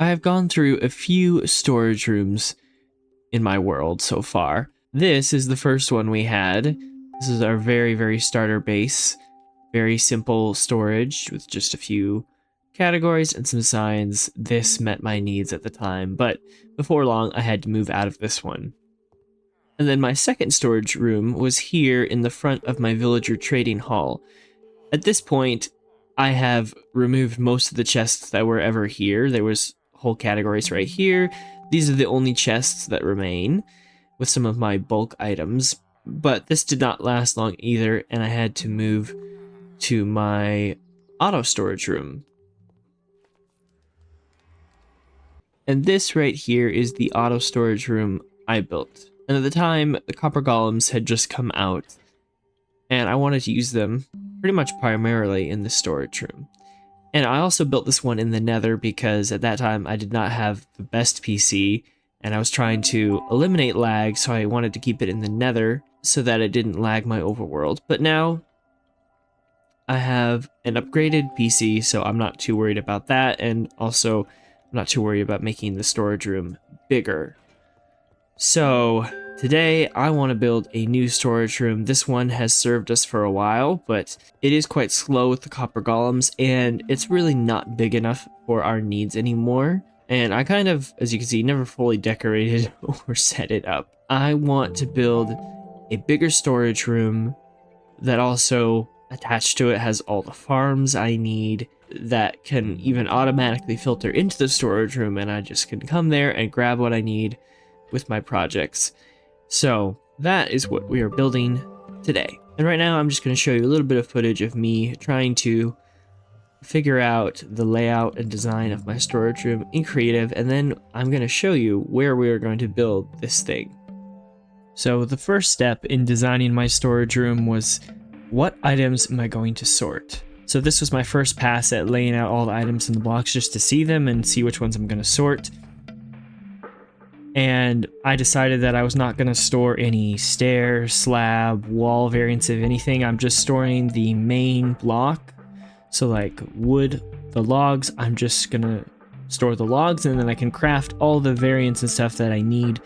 I have gone through a few storage rooms in my world so far. This is the first one we had. This is our very starter base. Very simple storage with just a few categories and some signs. This met my needs at the time, but before long I had to move out of this one. And then my second storage room was here in the front of my villager trading hall. At this point, I have removed most of the chests that were ever here. There was whole categories right here. These are the only chests that remain with some of my bulk items, but this did not last long either, and I had to move to my auto storage room. And this right here is the auto storage room I built. And at the time, the copper golems had just come out, and I wanted to use them pretty much primarily in the storage room. And I also built this one in the nether because at that time I did not have the best PC, and I was trying to eliminate lag, so I wanted to keep it in the nether so that it didn't lag my overworld. But now I have an upgraded PC, so I'm not too worried about that, and also I'm not too worried about making the storage room bigger. So today I want to build a new storage room. This one has served us for a while, but it is quite slow with the copper golems, and it's really not big enough for our needs anymore. And I kind of, as you can see, never fully decorated or set it up. I want to build a bigger storage room that also attached to it has all the farms I need that can even automatically filter into the storage room, and I just can come there and grab what I need with my projects. So that is what we are building today. And right now I'm just going to show you a little bit of footage of me trying to figure out the layout and design of my storage room in creative, and then I'm going to show you where we are going to build this thing. So the first step in designing my storage room was, what items am I going to sort? So this was my first pass at laying out all the items in the blocks just to see them and see which ones I'm going to sort. And I decided that I was not going to store any stair, slab, wall variants of anything. I'm just storing the main block. So like wood, the logs, I'm just going to store the logs, and then I can craft all the variants and stuff that I need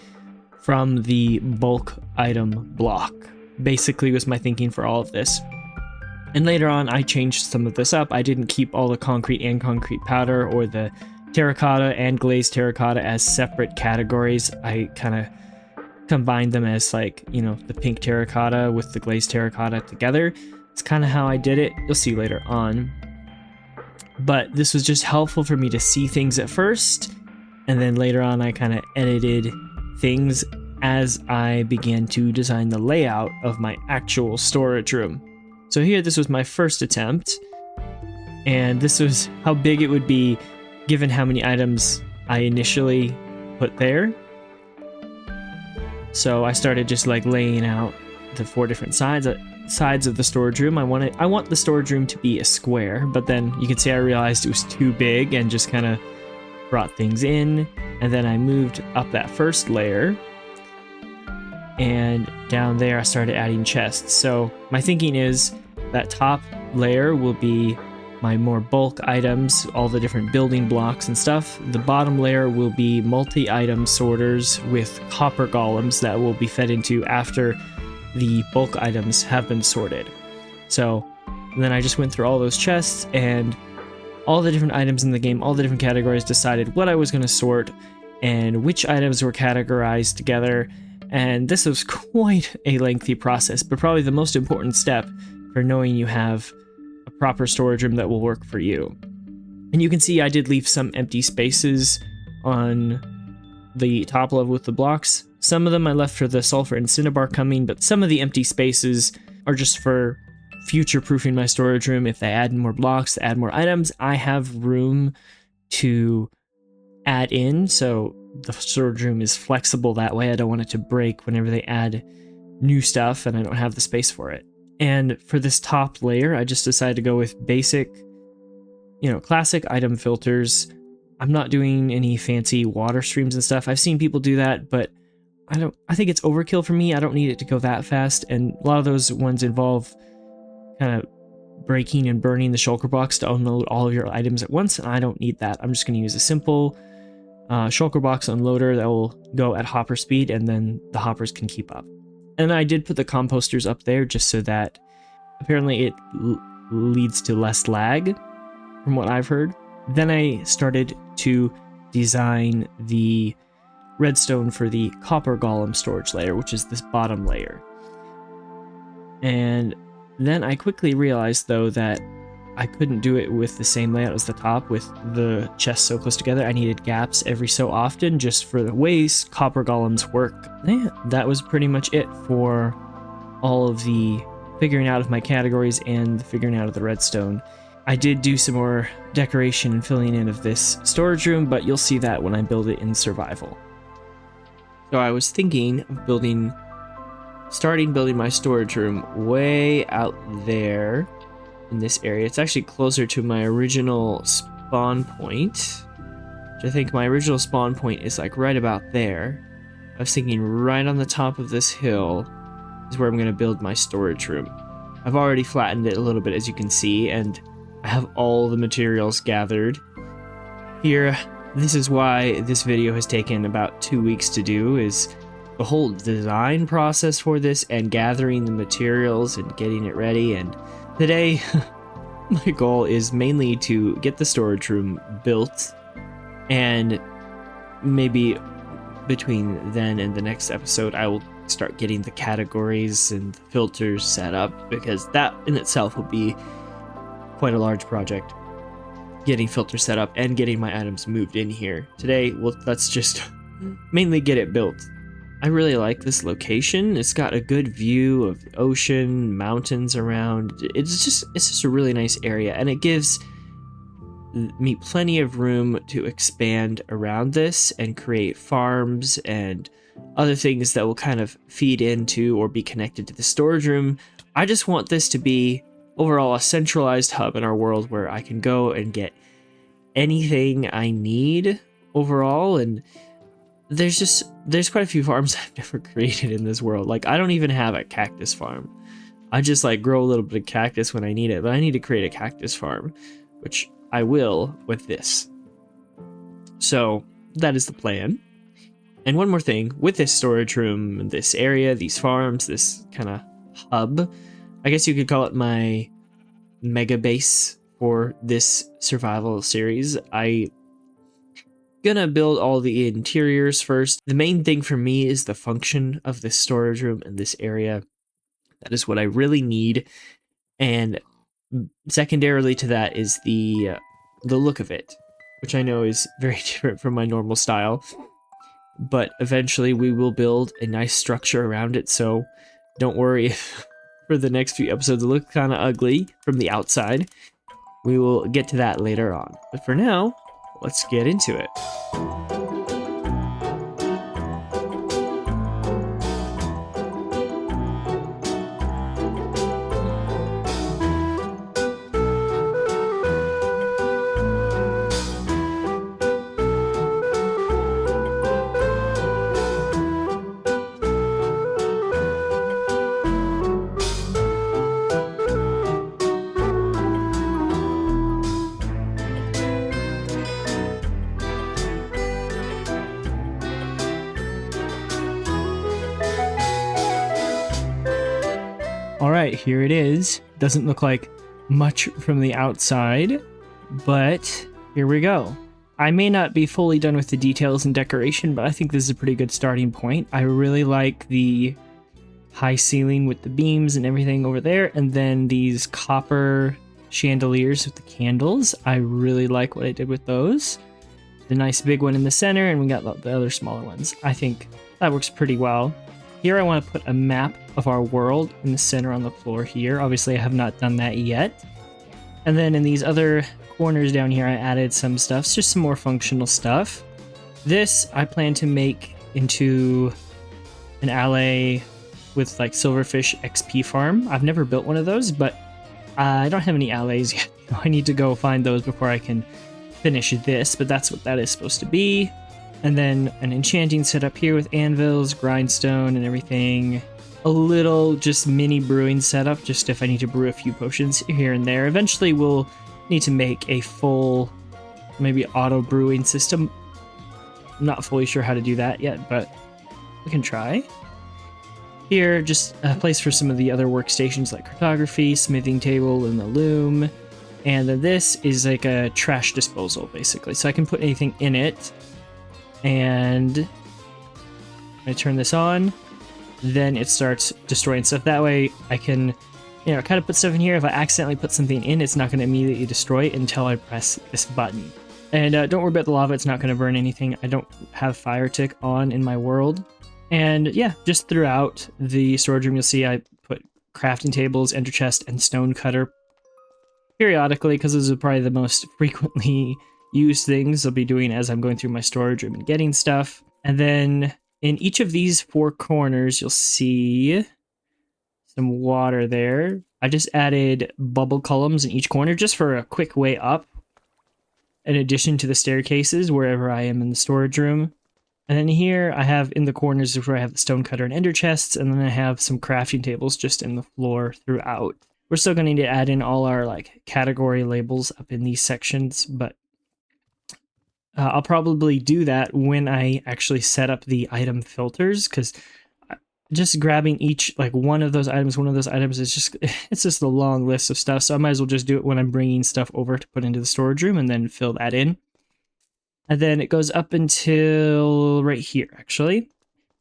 from the bulk item block. Basically was my thinking for all of this. And later on I changed some of this up. I didn't keep all the concrete and concrete powder or the terracotta and glazed terracotta as separate categories. I kind of combined them as, like, you know, the pink terracotta with the glazed terracotta together. It's kind of how I did it. You'll see later on. But this was just helpful for me to see things at first, and then later on I kind of edited things as I began to design the layout of my actual storage room. So here, this was my first attempt, and this was how big it would be given how many items I initially put there. So I started just like laying out the 4 different sides of the storage room. I want the storage room to be a square, but then you can see I realized it was too big and just kind of brought things in. And then I moved up that first layer, and down there I started adding chests. So my thinking is that top layer will be my more bulk items, all the different building blocks and stuff. The bottom layer will be multi-item sorters with copper golems that will be fed into after the bulk items have been sorted. So then I just went through all those chests and all the different items in the game, all the different categories, decided what I was going to sort and which items were categorized together. And this was quite a lengthy process, but probably the most important step for knowing you have a proper storage room that will work for you. And you can see I did leave some empty spaces on the top level with the blocks. Some of them I left for the sulfur and cinnabar coming, but some of the empty spaces are just for future-proofing my storage room. If they add more blocks, add more items, I have room to add in, so the storage room is flexible that way. I don't want it to break whenever they add new stuff and I don't have the space for it. And for this top layer, I just decided to go with basic, classic item filters. I'm not doing any fancy water streams and stuff. I've seen people do that, but I think it's overkill for me. I don't need it to go that fast, and a lot of those ones involve kind of breaking and burning the shulker box to unload all of your items at once, and I don't need that. I'm just going to use a simple shulker box unloader that will go at hopper speed, and then the hoppers can keep up. And I did put the composters up there just so that apparently it leads to less lag, from what I've heard. Then I started to design the redstone for the copper golem storage layer, which is this bottom layer. And then I quickly realized, though, that I couldn't do it with the same layout as the top with the chests so close together. I needed gaps every so often just for the ways copper golems work. Yeah, that was pretty much it for all of the figuring out of my categories and the figuring out of the redstone. I did do some more decoration and filling in of this storage room, but you'll see that when I build it in survival. So I was thinking of starting building my storage room way out there in this area. It's actually closer to my original spawn point, which I think my original spawn point is like right about there. I was thinking right on the top of this hill is where I'm going to build my storage room. I've already flattened it a little bit, as you can see, and I have all the materials gathered here. This is why this video has taken about 2 weeks to do, is the whole design process for this and gathering the materials and getting it ready. And today my goal is mainly to get the storage room built, and maybe between then and the next episode I will start getting the categories and the filters set up, because that in itself will be quite a large project, getting filters set up and getting my items moved in here. Today, well, let's just mainly get it built. I really like this location. It's got a good view of the ocean, mountains around. It's just a really nice area, and it gives me plenty of room to expand around this and create farms and other things that will kind of feed into or be connected to the storage room. I just want this to be overall a centralized hub in our world where I can go and get anything I need overall. And there's quite a few farms I've never created in this world. Like, I don't even have a cactus farm. I just like grow a little bit of cactus when I need it, but I need to create a cactus farm, which I will with this. So that is the plan. And one more thing, with this storage room, this area, these farms, this kind of hub, I guess you could call it my mega base for this survival series. I gonna build all the interiors first. The main thing for me is the function of this storage room and this area. That is what I really need. And secondarily to that is the look of it, which I know is very different from my normal style. But eventually we will build a nice structure around it, so don't worry if for the next few episodes it looks kind of ugly from the outside. We will get to that later on. But for now, let's get into it. Alright, here it is. Doesn't look like much from the outside, but here we go. I may not be fully done with the details and decoration, but I think this is a pretty good starting point. I really like the high ceiling with the beams and everything over there, and then these copper chandeliers with the candles. I really like what I did with those. The nice big one in the center, and we got the other smaller ones. I think that works pretty well. Here I want to put a map of our world in the center on the floor here. Obviously I have not done that yet. And then in these other corners down here I added some stuff. It's just some more functional stuff. This I plan to make into an alley with like silverfish XP farm. I've never built one of those, but I don't have any alleys yet. I need to go find those before I can finish this, but that's what that is supposed to be. And then an enchanting setup here with anvils, grindstone, and everything. A little just mini brewing setup, just if I need to brew a few potions here and there. Eventually we'll need to make a full, maybe auto brewing system. I'm not fully sure how to do that yet, but we can try. Here, just a place for some of the other workstations like cartography, smithing table, and the loom. And then this is like a trash disposal, basically. So I can put anything in it. And I turn this on, then it starts destroying stuff. That way I can, kind of put stuff in here. If I accidentally put something in, it's not going to immediately destroy it until I press this button. And don't worry about the lava, it's not going to burn anything. I don't have fire tick on in my world. And yeah, just throughout the storage room, you'll see I put crafting tables, ender chest, and stone cutter periodically, because those are probably the most frequently used things I'll be doing as I'm going through my storage room and getting stuff. And then in each of these 4 corners, you'll see some water there. I just added bubble columns in each corner just for a quick way up, in addition to the staircases wherever I am in the storage room. And then here I have in the corners where I have the stone cutter and ender chests, and then I have some crafting tables just in the floor throughout. We're still going to need to add in all our category labels up in these sections, but I'll probably do that when I actually set up the item filters, because just grabbing each one of those items is just a long list of stuff. So I might as well just do it when I'm bringing stuff over to put into the storage room and then fill that in. And then it goes up until right here, actually.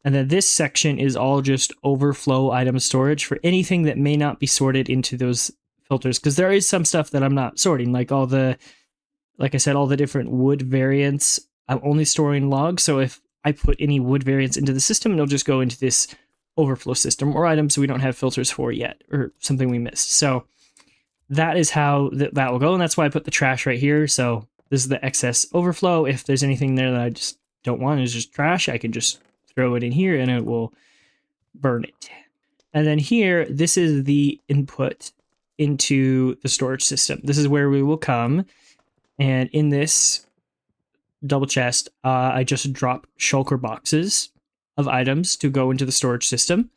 And then this section is all just overflow item storage for anything that may not be sorted into those filters. Because there is some stuff that I'm not sorting, like I said, all the different wood variants. I'm only storing logs. So if I put any wood variants into the system, it'll just go into this overflow system, or items we don't have filters for yet, or something we missed. So that is how that will go. And that's why I put the trash right here. So this is the excess overflow. If there's anything there that I just don't want, it's just trash, I can just throw it in here and it will burn it. And then here, this is the input into the storage system. This is where we will come. And in this double chest, I just drop shulker boxes of items to go into the storage system.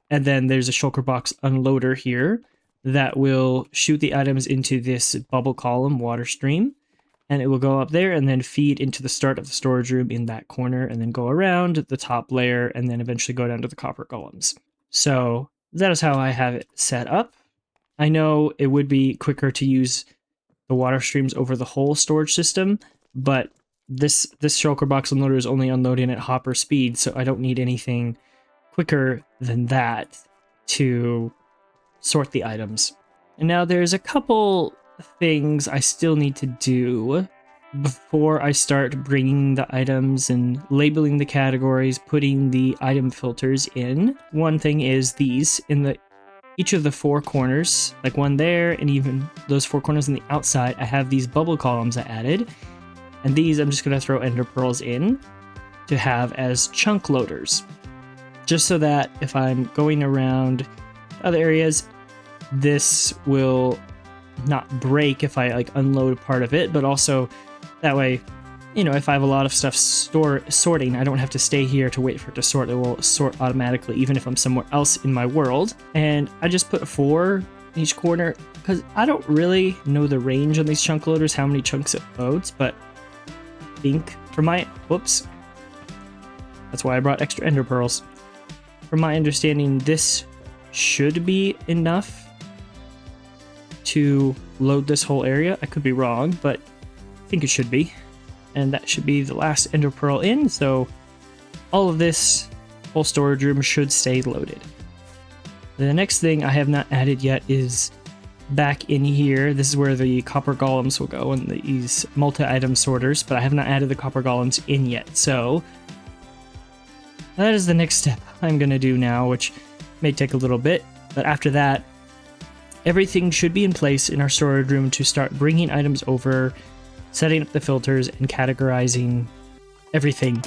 And then there's a shulker box unloader here that will shoot the items into this bubble column water stream. And it will go up there and then feed into the start of the storage room in that corner, and then go around the top layer and then eventually go down to the copper golems. So that is how I have it set up. I know it would be quicker to use the water streams over the whole storage system, but this shulker box unloader is only unloading at hopper speed, so I don't need anything quicker than that to sort the items. And now there's a couple things I still need to do before I start bringing the items and labeling the categories, putting the item filters in. One thing is these in each of the 4 corners, like one there, and even those 4 corners on the outside, I have these bubble columns I added. And these I'm just going to throw ender pearls in to have as chunk loaders. Just so that if I'm going around other areas, this will not break if I unload part of it, but also that way, if I have a lot of stuff sorting, I don't have to stay here to wait for it to sort. It will sort automatically, even if I'm somewhere else in my world. And I just put 4 in each corner, because I don't really know the range on these chunk loaders, how many chunks it loads, but I think whoops. That's why I brought extra ender pearls. From my understanding, this should be enough to load this whole area. I could be wrong, but I think it should be. And that should be the last ender pearl in, so all of this whole storage room should stay loaded. The next thing I have not added yet is back in here. This is where the copper golems will go, and these multi-item sorters, but I have not added the copper golems in yet, so that is the next step I'm going to do now, which may take a little bit, but after that, everything should be in place in our storage room to start bringing items over, setting up the filters, and categorizing everything.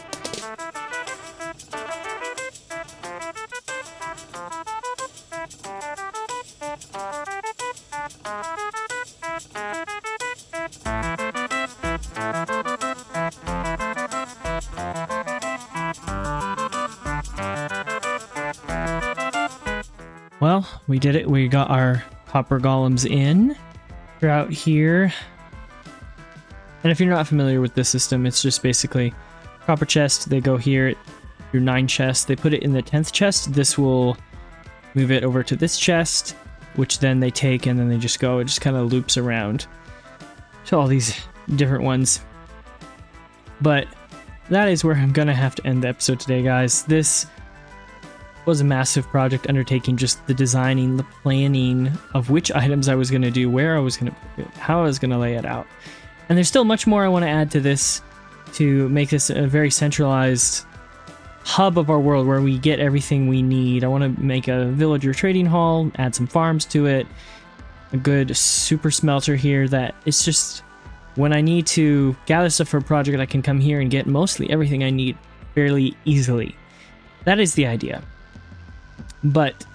Well, we did it. We got our copper golems in throughout here. And if you're not familiar with this system, it's just basically copper chest, they go here through 9 chests. They put it in the 10th chest. This will move it over to this chest, which then they take and then they just go. It just kind of loops around to all these different ones. But that is where I'm gonna have to end the episode today, guys. This was a massive project undertaking, just the designing, the planning of which items I was gonna do, where I was gonna put it, how I was gonna lay it out. And there's still much more I want to add to this to make this a very centralized hub of our world where we get everything we need. I want to make a villager trading hall, add some farms to it, a good super smelter here that it's just when I need to gather stuff for a project, I can come here and get mostly everything I need fairly easily. That is the idea. But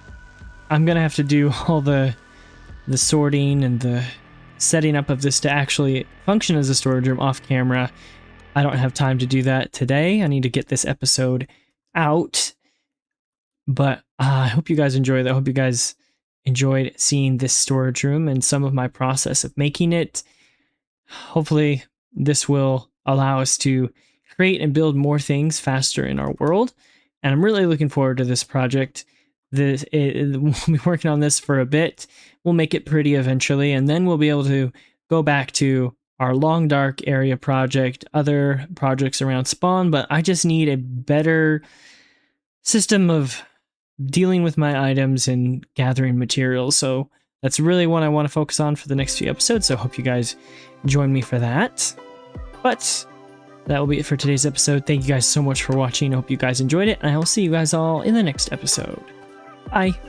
I'm gonna have to do all the sorting and the setting up of this to actually function as a storage room off camera. I don't have time to do that today. I need to get this episode out. But I hope you guys enjoyed that. I hope you guys enjoyed seeing this storage room and some of my process of making it. Hopefully this will allow us to create and build more things faster in our world. And I'm really looking forward to this project. We'll be working on this for a bit. We'll make it pretty eventually, and then we'll be able to go back to our long dark area project, other projects around spawn, but I just need a better system of dealing with my items and gathering materials. So that's really what I want to focus on for the next few episodes. So I hope you guys join me for that. But that will be it for today's episode. Thank you guys so much for watching. I hope you guys enjoyed it, and I will see you guys all in the next episode. Bye.